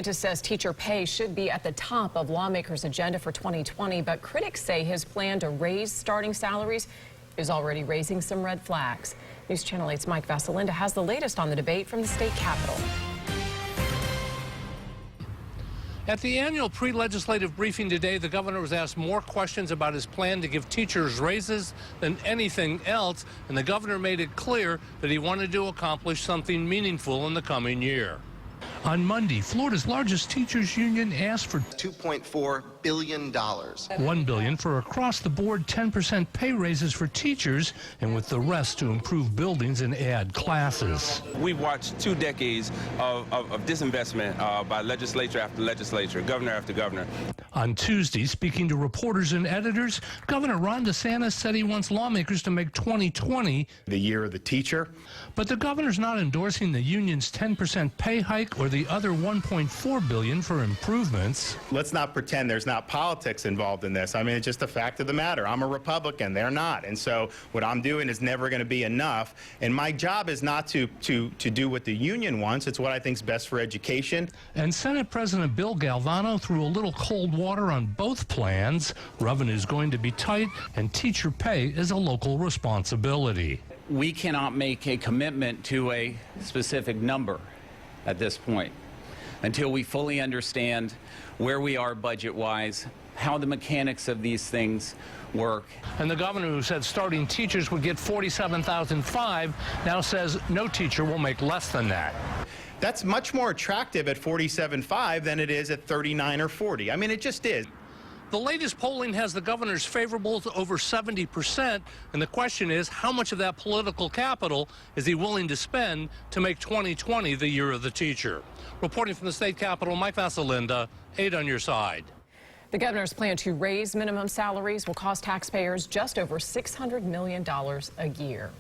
DeSantis says teacher pay should be at the top of lawmakers' agenda for 2020, but critics say his plan to raise starting salaries is already raising some red flags. News Channel 8's Mike Vasalinda has the latest on the debate from the state capitol. At the annual pre-legislative briefing today, the governor was asked more questions about his plan to give teachers raises than anything else, and the governor made it clear that he wanted to accomplish something meaningful in the coming year. On Monday, Florida's largest teachers union asked for $2.4 billion. $1 billion for across-the-board 10% pay raises for teachers, and with the rest to improve buildings and add classes. We've watched 2 decades of disinvestment by legislature after legislature, governor after governor. On Tuesday, speaking to reporters and editors, Governor Ron DeSantis said he wants lawmakers to make 2020 the year of the teacher. But the governor's not endorsing the union's 10% pay hike or the other $1.4 billion for improvements. Let's not pretend there's not politics involved in this. I mean, it's just a fact of the matter. I'm a Republican. They're not. And so what I'm doing is never going to be enough. And my job is not to do what the union wants. It's what I think is best for education. And Senate President Bill Galvano threw a little cold water on both plans. Revenue's going to be tight, and teacher pay is a local responsibility. We cannot make a commitment to a specific number at this point until we fully understand where we are budget-wise, how the mechanics of these things work. And the governor, who said starting teachers would get $47,500, now says no teacher will make less than that. That's much more attractive at $47,500 than it is at $39,000 or $40,000. I mean, it just is. The latest polling has the governor's favorable to over 70%, and the question is, how much of that political capital is he willing to spend to make 2020 the year of the teacher? Reporting from the state capitol, Mike Vasalinda, 8 on your side. The governor's plan to raise minimum salaries will cost taxpayers just over $600 million a year.